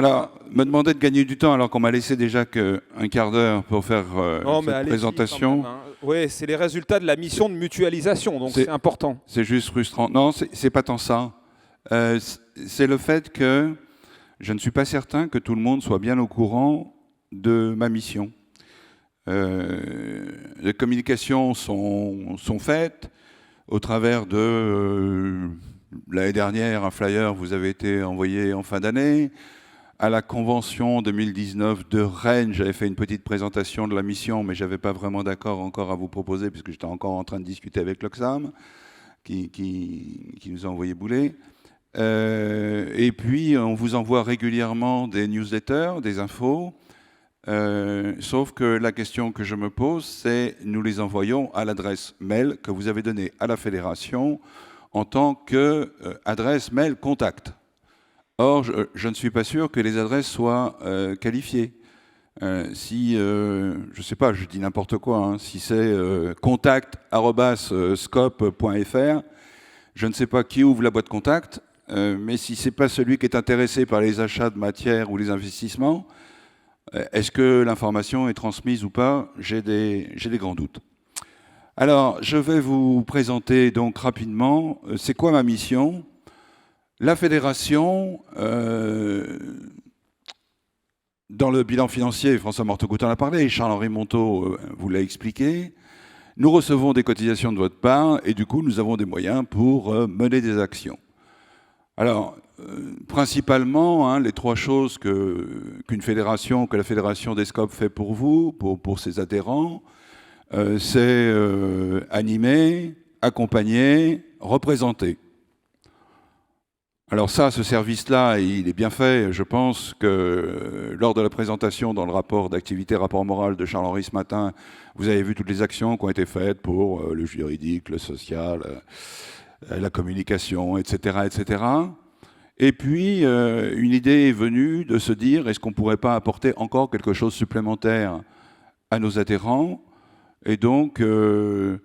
Alors, me demander de gagner du temps alors qu'on m'a laissé déjà qu'un quart d'heure pour faire cette présentation. Oui, c'est les résultats de la mission de mutualisation, donc c'est important. C'est juste frustrant. Non, c'est pas tant ça. C'est le fait que je ne suis pas certain que tout le monde soit bien au courant de ma mission. Les communications sont faites au travers de l'année dernière, un flyer vous avez été envoyé en fin d'année. À la convention 2019 de Rennes, j'avais fait une petite présentation de la mission, mais je n'avais pas vraiment d'accord encore à vous proposer, puisque j'étais encore en train de discuter avec l'Oxam, qui nous a envoyé bouler. Et puis, on vous envoie régulièrement des newsletters, des infos, sauf que la question que je me pose, c'est nous les envoyons à l'adresse mail que vous avez donnée à la fédération en tant qu'adresse mail contact. Or, je ne suis pas sûr que les adresses soient qualifiées. Si, je ne sais pas, je dis n'importe quoi, hein, si c'est contact@scope.fr, je ne sais pas qui ouvre la boîte contact, mais si ce n'est pas celui qui est intéressé par les achats de matières ou les investissements, est-ce que l'information est transmise ou pas? J'ai des grands doutes. Alors, je vais vous présenter donc rapidement, c'est quoi ma mission? La fédération, dans le bilan financier, François Morteau-Coutin en a parlé, Charles-Henri Monteau vous l'a expliqué, nous recevons des cotisations de votre part et du coup nous avons des moyens pour mener des actions. Alors, principalement, hein, les trois choses que la fédération des Scopes fait pour vous, pour ses adhérents, c'est animer, accompagner, représenter. Alors ça, ce service-là, il est bien fait. Je pense que lors de la présentation dans le rapport d'activité, rapport moral de Charles-Henri ce matin, vous avez vu toutes les actions qui ont été faites pour le juridique, le social, la communication, etc., etc. Et puis, une idée est venue de se dire, est-ce qu'on ne pourrait pas apporter encore quelque chose supplémentaire à nos adhérents? Et donc, le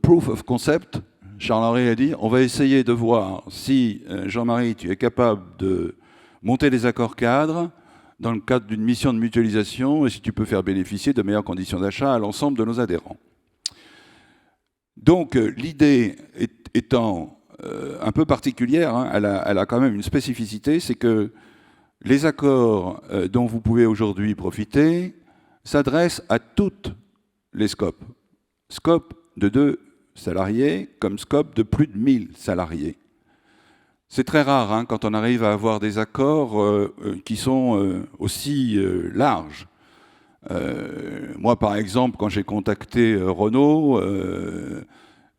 proof of concept, Charles-Henri a dit, on va essayer de voir si, Jean-Marie, tu es capable de monter des accords cadres dans le cadre d'une mission de mutualisation et si tu peux faire bénéficier de meilleures conditions d'achat à l'ensemble de nos adhérents. Donc, l'idée étant un peu particulière, hein, elle a quand même une spécificité, c'est que les accords dont vous pouvez aujourd'hui profiter s'adressent à toutes les scopes. Scope de 2 salariés comme scope de plus de 1000 salariés. C'est très rare hein, quand on arrive à avoir des accords qui sont aussi larges. Moi, par exemple, quand j'ai contacté Renault,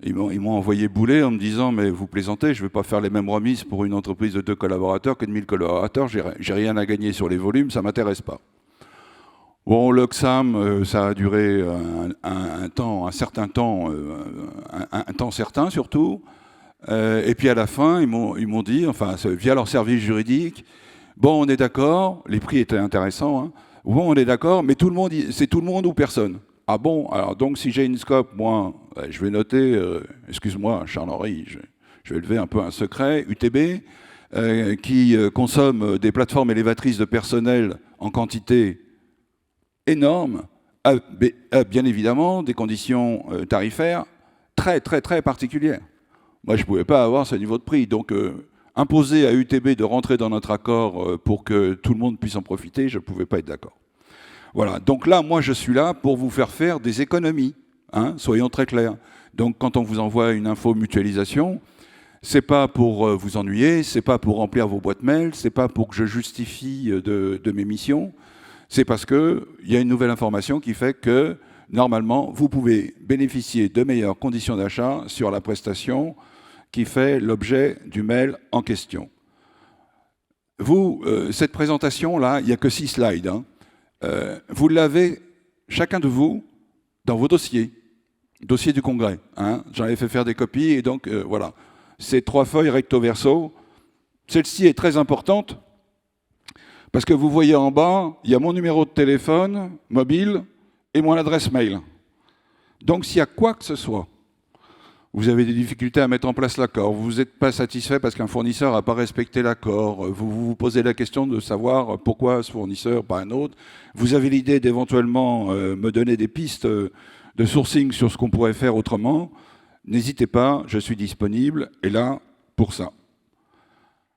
ils m'ont envoyé bouler en me disant « mais vous plaisantez, je ne vais pas faire les mêmes remises pour une entreprise de 2 collaborateurs que de 1000 collaborateurs, j'ai rien à gagner sur les volumes, ça ne m'intéresse pas ». Bon, l'Oxam, ça a duré un certain temps certain surtout. Et puis à la fin, ils m'ont dit, enfin, via leur service juridique, bon, on est d'accord, les prix étaient intéressants, hein, bon, on est d'accord, mais c'est tout le monde ou personne. Ah bon, alors donc si j'ai une scope, moi, je vais noter, excuse-moi, Charles-Henri, je vais lever un peu un secret, UTB, qui consomme des plateformes élévatrices de personnel en quantité énorme, a bien évidemment des conditions tarifaires très, très, très particulières. Moi, je ne pouvais pas avoir ce niveau de prix. Donc, imposer à UTB de rentrer dans notre accord pour que tout le monde puisse en profiter, je ne pouvais pas être d'accord. Voilà. Donc là, moi, je suis là pour vous faire des économies. Hein, soyons très clairs. Donc, quand on vous envoie une info mutualisation, ce n'est pas pour vous ennuyer, ce n'est pas pour remplir vos boîtes mail, ce n'est pas pour que je justifie de mes missions. C'est parce qu'il y a une nouvelle information qui fait que, normalement, vous pouvez bénéficier de meilleures conditions d'achat sur la prestation qui fait l'objet du mail en question. Vous, cette présentation-là, il n'y a que 6 slides. Hein. Vous l'avez, chacun de vous, dans vos dossiers du congrès. Hein. J'en ai fait faire des copies et donc, voilà. Ces 3 feuilles recto-verso. Celle-ci est très importante. Parce que vous voyez en bas, il y a mon numéro de téléphone mobile et mon adresse mail. Donc s'il y a quoi que ce soit, Vous avez des difficultés à mettre en place l'accord. Vous n'êtes pas satisfait parce qu'un fournisseur n'a pas respecté l'accord. Vous vous posez la question de savoir pourquoi ce fournisseur, pas un autre. Vous avez l'idée d'éventuellement me donner des pistes de sourcing sur ce qu'on pourrait faire autrement. N'hésitez pas, je suis disponible, et là, pour ça.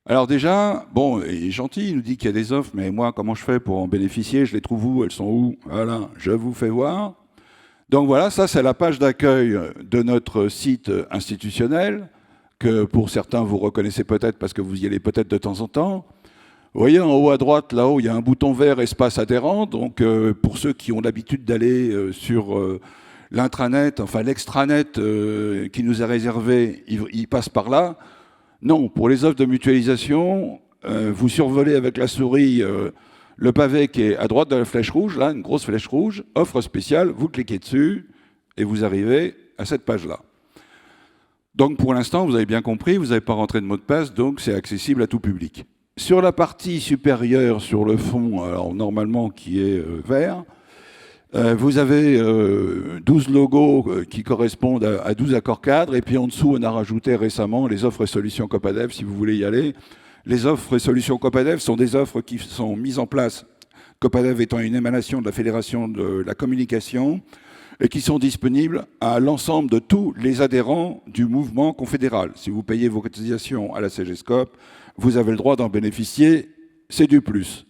Alors déjà, bon, il est gentil, il nous dit qu'il y a des offres, mais moi, comment je fais pour en bénéficier? Je les trouve où? Elles sont où? Voilà, je vous fais voir. Donc voilà, ça c'est la page d'accueil de notre site institutionnel, que pour certains vous reconnaissez peut-être parce que vous y allez peut-être de temps en temps. Vous voyez en haut à droite, là-haut, il y a un bouton vert espace adhérent. Donc pour ceux qui ont l'habitude d'aller sur l'intranet, enfin l'extranet qui nous est réservé, ils passent par là. Non, pour les offres de mutualisation, vous survolez avec la souris le pavé qui est à droite de la flèche rouge, là, une grosse flèche rouge, offre spéciale, vous cliquez dessus et vous arrivez à cette page-là. Donc pour l'instant, vous avez bien compris, vous n'avez pas rentré de mot de passe, donc c'est accessible à tout public. Sur la partie supérieure, sur le fond, alors normalement qui est vert, vous avez 12 logos qui correspondent à 12 accords cadres, et puis en dessous, on a rajouté récemment les offres et solutions Copadev, si vous voulez y aller. Les offres et solutions Copadev sont des offres qui sont mises en place, Copadev étant une émanation de la Fédération de la communication, et qui sont disponibles à l'ensemble de tous les adhérents du mouvement confédéral. Si vous payez vos cotisations à la CGSCOP, vous avez le droit d'en bénéficier, c'est du plus.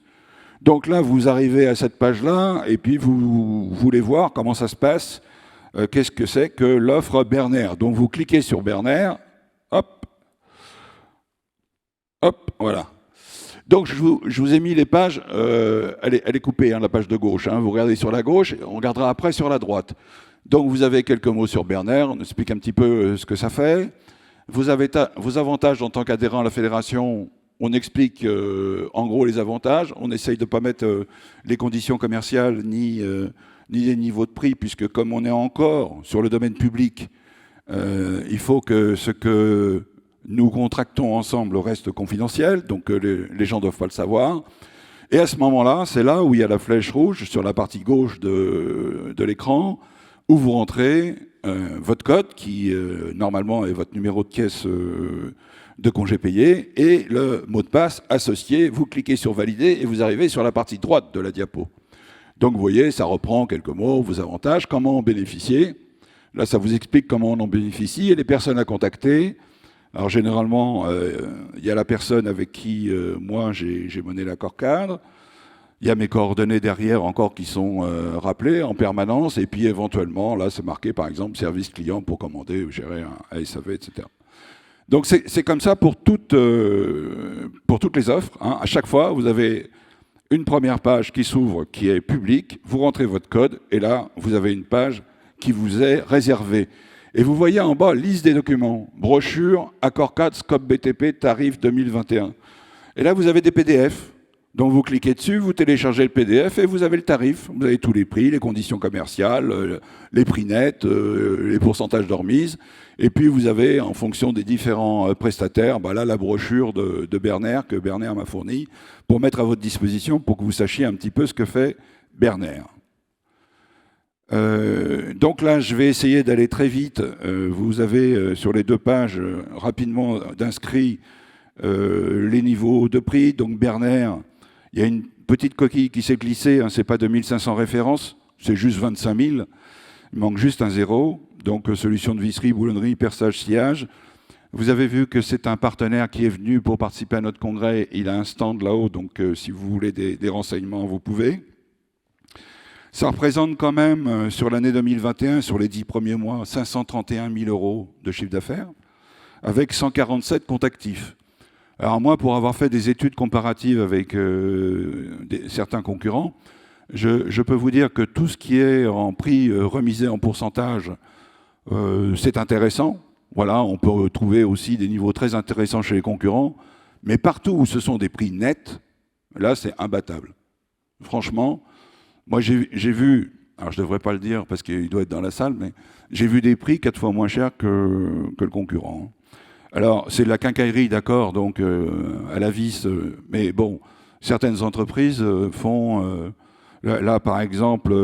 Donc là, vous arrivez à cette page-là, et puis vous voulez voir comment ça se passe, qu'est-ce que c'est que l'offre Berner. Donc vous cliquez sur Berner, hop, hop, voilà. Donc je vous ai mis les pages, elle est coupée, hein, la page de gauche, hein, vous regardez sur la gauche, on regardera après sur la droite. Donc vous avez quelques mots sur Berner, on explique un petit peu ce que ça fait. Vous avez vos avantages en tant qu'adhérent à la fédération, on explique en gros les avantages, on essaye de ne pas mettre les conditions commerciales ni les niveaux de prix, puisque comme on est encore sur le domaine public, il faut que ce que nous contractons ensemble reste confidentiel, donc les gens ne doivent pas le savoir. Et à ce moment-là, c'est là où il y a la flèche rouge sur la partie gauche de l'écran, où vous rentrez votre code, qui normalement est votre numéro de caisse de congé payé, et le mot de passe associé. Vous cliquez sur valider et vous arrivez sur la partie droite de la diapo. Donc vous voyez, ça reprend quelques mots, vos avantages, comment en bénéficier. Là, ça vous explique comment on en bénéficie et les personnes à contacter. Alors généralement, il y a la personne avec qui moi j'ai mené l'accord cadre. Il y a mes coordonnées derrière encore qui sont rappelées en permanence. Et puis éventuellement, là c'est marqué par exemple service client pour commander ou gérer un SAV, etc. Donc c'est comme ça pour toutes les offres. Hein. À chaque fois, vous avez une première page qui s'ouvre, qui est publique. Vous rentrez votre code et là, vous avez une page qui vous est réservée. Et vous voyez en bas, liste des documents, brochure, accord cadre, scope BTP, tarif 2021. Et là, vous avez des PDF. Donc vous cliquez dessus, vous téléchargez le PDF et vous avez le tarif. Vous avez tous les prix, les conditions commerciales, les prix nets, les pourcentages de remise. Et puis vous avez, en fonction des différents prestataires, là la brochure de Berner, que Berner m'a fournie, pour mettre à votre disposition, pour que vous sachiez un petit peu ce que fait Berner. Donc là, je vais essayer d'aller très vite. Vous avez sur les deux pages rapidement d'inscrits les niveaux de prix. Donc Berner, il y a une petite coquille qui s'est glissée, hein, c'est pas 2500 références, c'est juste 25 000. Il manque juste un zéro. Donc solution de visserie, boulonnerie, perçage, sciage. Vous avez vu que c'est un partenaire qui est venu pour participer à notre congrès. Il a un stand là-haut, donc si vous voulez des renseignements, vous pouvez. Ça représente quand même, sur l'année 2021, sur les 10 premiers mois, 531 000 € de chiffre d'affaires, avec 147 comptes actifs. Alors moi, pour avoir fait des études comparatives avec certains concurrents, je peux vous dire que tout ce qui est en prix remisé en pourcentage, c'est intéressant. Voilà, on peut trouver aussi des niveaux très intéressants chez les concurrents, mais partout où ce sont des prix nets, là, c'est imbattable. Franchement, moi, j'ai vu, alors je ne devrais pas le dire parce qu'il doit être dans la salle, mais j'ai vu des prix 4 fois moins chers que le concurrent. Alors, c'est de la quincaillerie, d'accord, donc à la vis, mais bon, certaines entreprises font, là par exemple,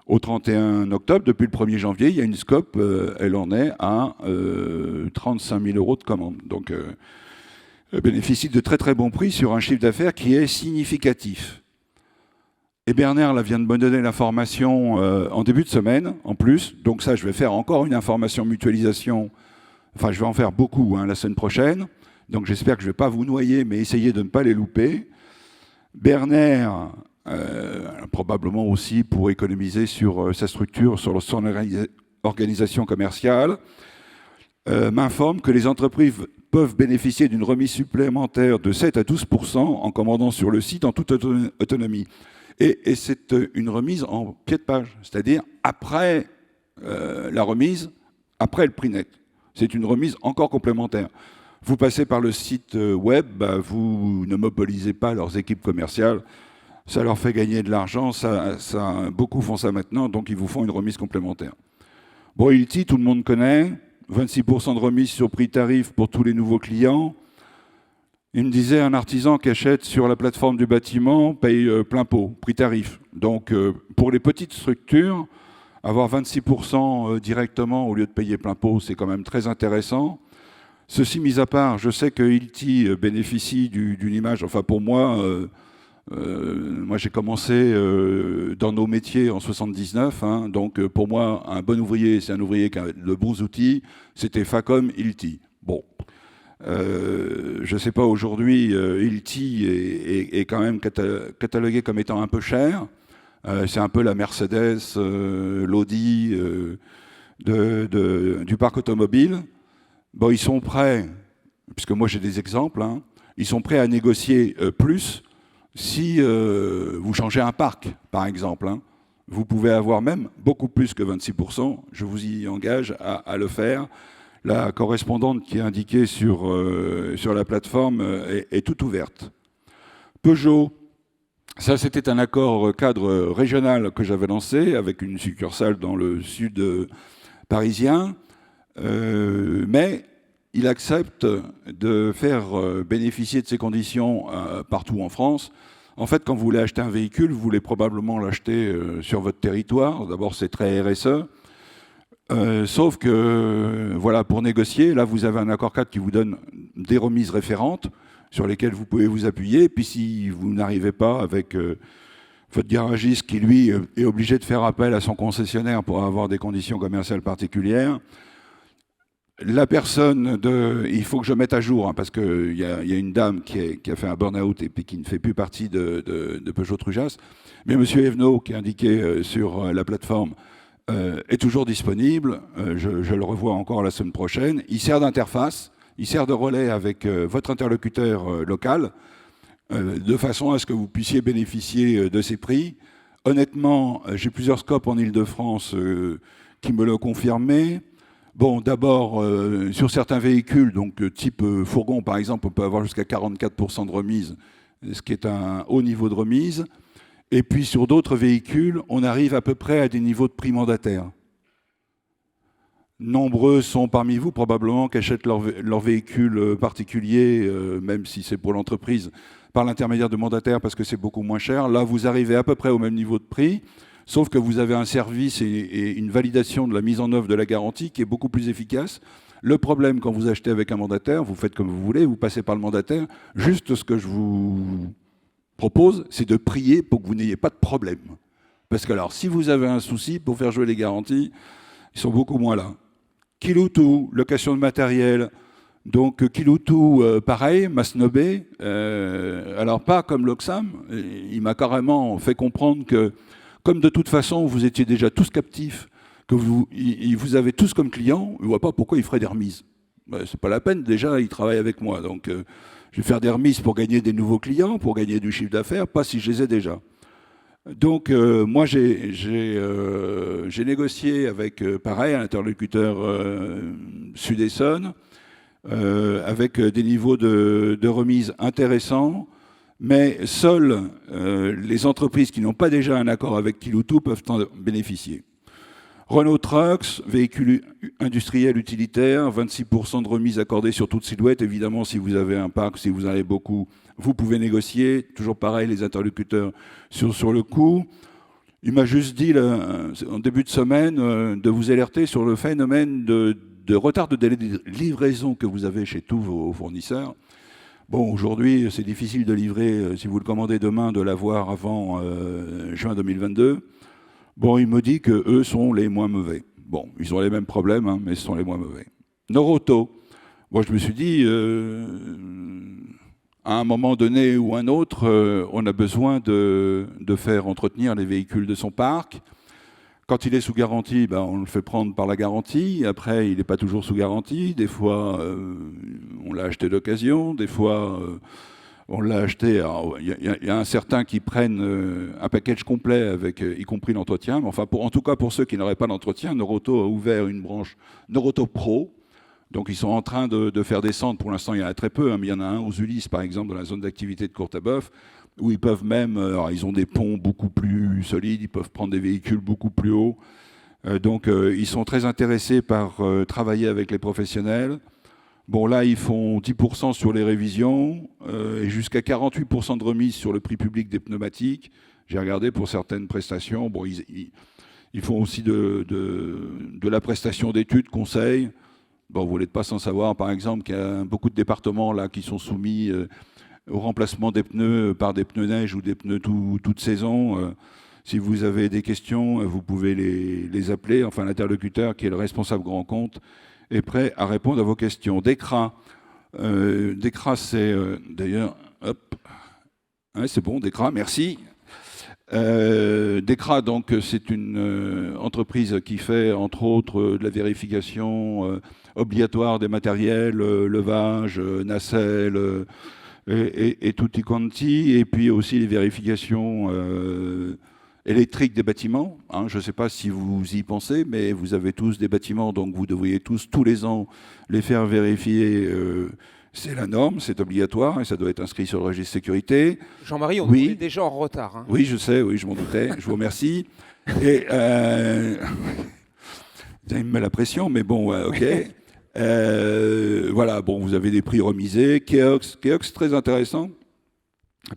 au 31 octobre, depuis le 1er janvier, il y a une scope, elle en est à 35 000 € de commande. Donc, elle bénéficie de très très bons prix sur un chiffre d'affaires qui est significatif. Et Bernard là, vient de me donner l'information en début de semaine, en plus. Donc ça, je vais faire encore une information mutualisation. Enfin, je vais en faire beaucoup la semaine prochaine. Donc j'espère que je ne vais pas vous noyer, mais essayez de ne pas les louper. Bernard, probablement aussi pour économiser sur sa structure, sur son organisation commerciale, m'informe que les entreprises peuvent bénéficier d'une remise supplémentaire de 7 à 12% en commandant sur le site en toute autonomie. Et c'est une remise en pied de page, c'est-à-dire après la remise, après le prix net. C'est une remise encore complémentaire. Vous passez par le site web, vous ne mobilisez pas leurs équipes commerciales, ça leur fait gagner de l'argent, beaucoup font ça maintenant, donc ils vous font une remise complémentaire. Bon, Hilti, tout le monde connaît, 26% de remise sur prix tarif pour tous les nouveaux clients. Il me disait, un artisan qui achète sur la plateforme du bâtiment paye plein pot, prix tarif. Donc, pour les petites structures, avoir 26% directement au lieu de payer plein pot, c'est quand même très intéressant. Ceci mis à part, je sais que Hilti bénéficie d'une image, enfin pour moi, moi j'ai commencé dans nos métiers en 79, donc pour moi, un bon ouvrier, c'est un ouvrier qui a de bons outils, c'était Facom, Hilti. Bon. Je ne sais pas, aujourd'hui, Hilti est quand même catalogué comme étant un peu cher. C'est un peu la Mercedes, l'Audi du parc automobile. Bon, ils sont prêts, puisque moi j'ai des exemples, ils sont prêts à négocier plus si vous changez un parc, par exemple. Vous pouvez avoir même beaucoup plus que 26%. Je vous y engage à le faire. La correspondante qui est indiquée sur la plateforme est toute ouverte. Peugeot, ça c'était un accord cadre régional que j'avais lancé avec une succursale dans le sud parisien, mais il accepte de faire bénéficier de ces conditions partout en France. En fait, quand vous voulez acheter un véhicule, vous voulez probablement l'acheter sur votre territoire. D'abord, c'est très RSE. Sauf que, voilà, pour négocier, là, vous avez un accord cadre qui vous donne des remises référentes sur lesquelles vous pouvez vous appuyer. Puis si vous n'arrivez pas avec votre garagiste qui, lui, est obligé de faire appel à son concessionnaire pour avoir des conditions commerciales particulières, la personne il faut que je mette à jour, parce qu'il y a une dame qui a fait un burn-out et puis qui ne fait plus partie de Peugeot Trujas. Mais M. Evenot, qui est indiqué sur la plateforme, est toujours disponible. Je le revois encore la semaine prochaine. Il sert d'interface, il sert de relais avec votre interlocuteur local, de façon à ce que vous puissiez bénéficier de ces prix. Honnêtement, j'ai plusieurs scopes en Ile-de-France qui me l'ont confirmé. Bon, d'abord, sur certains véhicules, donc type fourgon par exemple, on peut avoir jusqu'à 44% de remise, ce qui est un haut niveau de remise. Et puis sur d'autres véhicules, on arrive à peu près à des niveaux de prix mandataires. Nombreux sont parmi vous probablement qui achètent leur véhicule particulier, même si c'est pour l'entreprise, par l'intermédiaire de mandataires parce que c'est beaucoup moins cher. Là, vous arrivez à peu près au même niveau de prix, sauf que vous avez un service et une validation de la mise en œuvre de la garantie qui est beaucoup plus efficace. Le problème, quand vous achetez avec un mandataire, vous faites comme vous voulez, vous passez par le mandataire. Juste ce que je vous propose, c'est de prier pour que vous n'ayez pas de problème. Parce que alors, si vous avez un souci pour faire jouer les garanties, ils sont beaucoup moins là. Kiloutou, location de matériel. Donc Kiloutou, pareil, m'a snobé. Alors pas comme l'Oxam, il m'a carrément fait comprendre que, comme de toute façon vous étiez déjà tous captifs, que vous avez tous comme clients, il ne voit pas pourquoi il ferait des remises. C'est pas la peine, déjà il travaille avec moi. Donc je vais faire des remises pour gagner des nouveaux clients, pour gagner du chiffre d'affaires, pas si je les ai déjà. Donc moi j'ai négocié avec, pareil, un interlocuteur Sud-Essonne, avec des niveaux de remise intéressants, mais seules les entreprises qui n'ont pas déjà un accord avec Kiloutou peuvent en bénéficier. Renault Trucks, véhicule industriel utilitaire, 26% de remise accordée sur toute silhouette. Évidemment, si vous avez un parc, si vous en avez beaucoup, vous pouvez négocier. Toujours pareil, les interlocuteurs sur le coût. Il m'a juste dit, en début de semaine, de vous alerter sur le phénomène de retard de délai de livraison que vous avez chez tous vos fournisseurs. Bon, aujourd'hui, c'est difficile de livrer, si vous le commandez demain, de l'avoir avant juin 2022. Bon, il me dit qu'eux sont les moins mauvais. Bon, ils ont les mêmes problèmes, hein, mais ce sont les moins mauvais. Noroto. Moi, je me suis dit, à un moment donné ou un autre, on a besoin de faire entretenir les véhicules de son parc. Quand il est sous garantie, ben, on le fait prendre par la garantie. Après, il n'est pas toujours sous garantie. Des fois, on l'a acheté d'occasion. Des fois, on l'a acheté. Il y a un certain qui prennent un package complet, avec, y compris l'entretien. Mais enfin, en tout cas, pour ceux qui n'auraient pas d'entretien, Noroto a ouvert une branche Noroto Pro. Donc ils sont en train de faire descendre, pour l'instant il y en a très peu, hein, mais il y en a un aux Ulysses par exemple, dans la zone d'activité de Courtabœuf, où ils peuvent même, alors ils ont des ponts beaucoup plus solides, ils peuvent prendre des véhicules beaucoup plus hauts. Donc ils sont très intéressés par travailler avec les professionnels. Bon là ils font 10% sur les révisions et jusqu'à 48% de remise sur le prix public des pneumatiques. J'ai regardé pour certaines prestations. Bon, ils font aussi de la prestation d'études, conseils. Bon, vous n'êtes pas sans savoir, par exemple, qu'il y a beaucoup de départements là, qui sont soumis au remplacement des pneus par des pneus neige ou des pneus toute saison. Si vous avez des questions, vous pouvez les appeler. Enfin, l'interlocuteur, qui est le responsable grand compte, est prêt à répondre à vos questions. Dekra. Dekra, c'est d'ailleurs... Hop. Ouais, c'est bon, Dekra, merci. Dekra, donc, c'est une entreprise qui fait, entre autres, de la vérification obligatoire des matériels, levage, nacelle et tutti quanti, et puis aussi les vérifications électriques des bâtiments. Hein, je ne sais pas si vous y pensez, mais vous avez tous des bâtiments, donc vous devriez tous les ans, les faire vérifier. C'est la norme, c'est obligatoire et ça doit être inscrit sur le registre sécurité. Jean-Marie, on est déjà en retard. Hein. Oui, je sais, oui, je m'en doutais. Je vous remercie. Et il me met la pression, mais bon, ok. Voilà, bon, vous avez des prix remisés. Keox, très intéressant,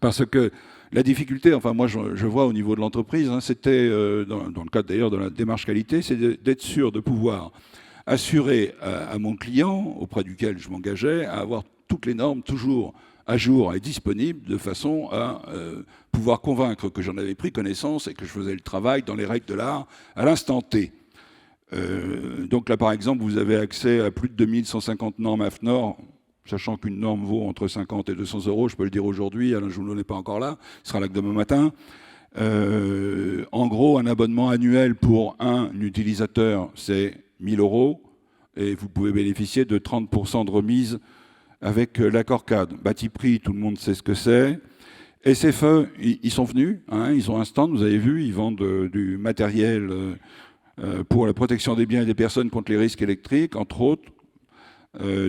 parce que la difficulté, enfin moi je vois au niveau de l'entreprise, hein, c'était, dans le cadre d'ailleurs de la démarche qualité, c'est d'être sûr de pouvoir assurer à mon client, auprès duquel je m'engageais, à avoir toutes les normes toujours à jour et disponibles, de façon à pouvoir convaincre que j'en avais pris connaissance et que je faisais le travail dans les règles de l'art à l'instant T. Donc là, par exemple, vous avez accès à plus de 2150 normes AFNOR, sachant qu'une norme vaut entre 50 et 200 euros, je peux le dire aujourd'hui, Alain Joulot n'est pas encore là, il sera là que demain matin. En gros, un abonnement annuel pour un utilisateur, c'est 1000 euros, et vous pouvez bénéficier de 30% de remise avec l'accord cadre. Batiprix, tout le monde sait ce que c'est. SFE, ils sont venus, hein, ils ont un stand, vous avez vu, ils vendent du matériel pour la protection des biens et des personnes contre les risques électriques, entre autres.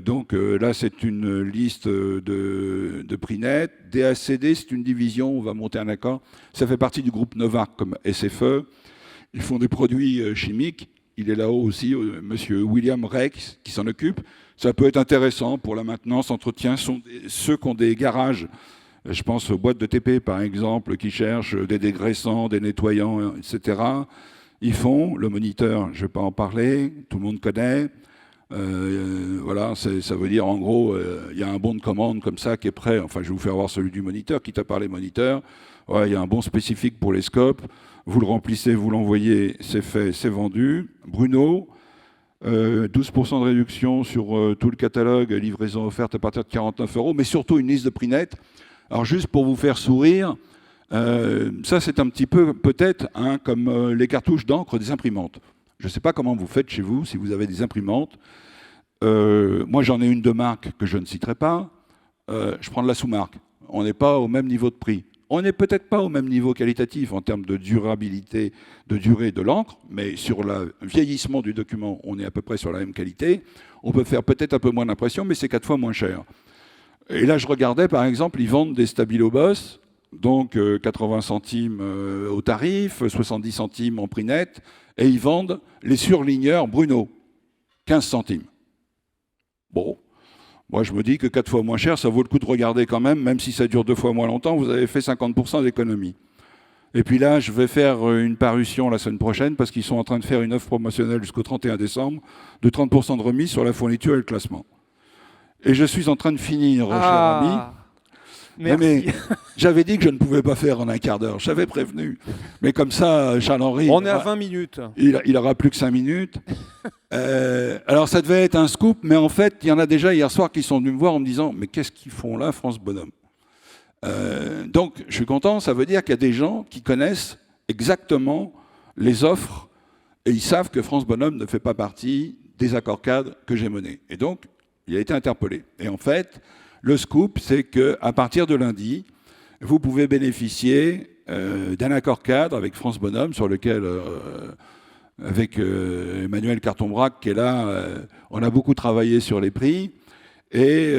Donc là, c'est une liste de prix nets. DACD, c'est une division, on va monter un accord. Ça fait partie du groupe Novarc comme SFE. Ils font des produits chimiques. Il est là-haut aussi, monsieur William Rex, qui s'en occupe. Ça peut être intéressant pour la maintenance, entretien. Ceux qui ont des garages, je pense aux boîtes de TP par exemple, qui cherchent des dégraissants, des nettoyants, etc. Ils font, le moniteur, je ne vais pas en parler, tout le monde connaît. Voilà, ça veut dire en gros, il y a un bon de commande comme ça qui est prêt. Enfin, je vais vous faire voir celui du moniteur, quitte à parler moniteur. Ouais, il y a un bon spécifique pour les scopes. Vous le remplissez, vous l'envoyez, c'est fait, c'est vendu. Bruno, 12% de réduction sur tout le catalogue, livraison offerte à partir de 49 euros, mais surtout une liste de prix net. Alors juste pour vous faire sourire, ça c'est un petit peu peut-être hein, comme les cartouches d'encre des imprimantes. Je ne sais pas comment vous faites chez vous, si vous avez des imprimantes. Moi j'en ai une de marque que je ne citerai pas. Je prends de la sous-marque. On n'est pas au même niveau de prix. On n'est peut-être pas au même niveau qualitatif en termes de durabilité, de durée de l'encre, mais sur le vieillissement du document, on est à peu près sur la même qualité. On peut faire peut-être un peu moins d'impression, mais c'est 4 fois moins cher. Et là, je regardais, par exemple, ils vendent des Stabilo Boss, donc 80 centimes au tarif, 70 centimes en prix net, et ils vendent les surligneurs Bruno, 15 centimes. Bon. Moi, je me dis que 4 fois moins cher, ça vaut le coup de regarder quand même si ça dure 2 fois moins longtemps, vous avez fait 50% d'économie. Et puis là, je vais faire une parution la semaine prochaine parce qu'ils sont en train de faire une offre promotionnelle jusqu'au 31 décembre de 30% de remise sur la fourniture et le classement. Et je suis en train de finir, cher ami. Merci. Mais j'avais dit que je ne pouvais pas faire en un quart d'heure. J'avais prévenu. Mais comme ça, Charles-Henri... On est à 20 minutes. Il aura plus que 5 minutes. Alors ça devait être un scoop, mais en fait, il y en a déjà hier soir qui sont venus me voir en me disant « Mais qu'est-ce qu'ils font là, France Bonhomme ?» Donc, je suis content, ça veut dire qu'il y a des gens qui connaissent exactement les offres et ils savent que France Bonhomme ne fait pas partie des accords cadres que j'ai menés. Et donc, il a été interpellé. Et en fait, le scoop, c'est qu'à partir de lundi, vous pouvez bénéficier d'un accord cadre avec France Bonhomme sur lequel, avec Emmanuel Carton-Brac qui est là, on a beaucoup travaillé sur les prix. Et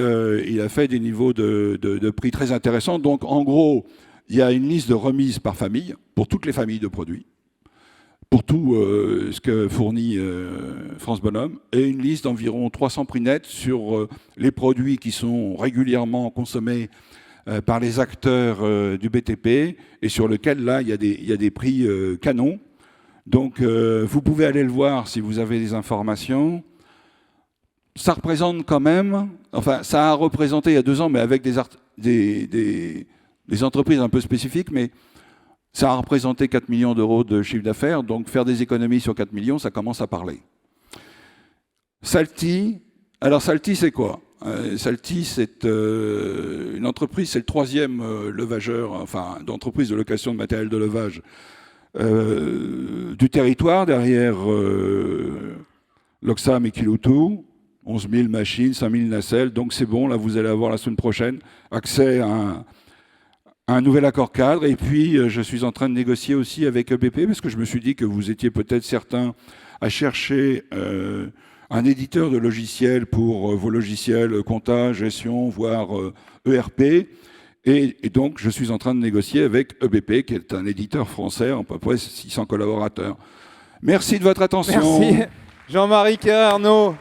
il a fait des niveaux de prix très intéressants. Donc, en gros, il y a une liste de remises par famille, pour toutes les familles de produits, pour tout ce que fournit France Bonhomme, et une liste d'environ 300 prix nets sur les produits qui sont régulièrement consommés par les acteurs du BTP, et sur lesquels, là, il y a des prix canons. Donc, vous pouvez aller le voir si vous avez des informations. Ça représente quand même, enfin ça a représenté il y a 2 ans, mais avec des entreprises un peu spécifiques, mais ça a représenté 4 millions d'euros de chiffre d'affaires, donc faire des économies sur 4 millions, ça commence à parler. Salty, alors Salty c'est quoi? Salty c'est une entreprise, c'est le 3e levageur, enfin d'entreprise de location de matériel de levage du territoire, derrière Loxam et Kiloutou. 11 000 machines, 5 000 nacelles, donc c'est bon, là vous allez avoir la semaine prochaine accès à un nouvel accord cadre. Et puis je suis en train de négocier aussi avec EBP, parce que je me suis dit que vous étiez peut-être certains à chercher un éditeur de logiciels pour vos logiciels compta, gestion, voire ERP. Et donc je suis en train de négocier avec EBP, qui est un éditeur français, à peu près 600 collaborateurs. Merci de votre attention. Merci Jean-Marie Arnaud.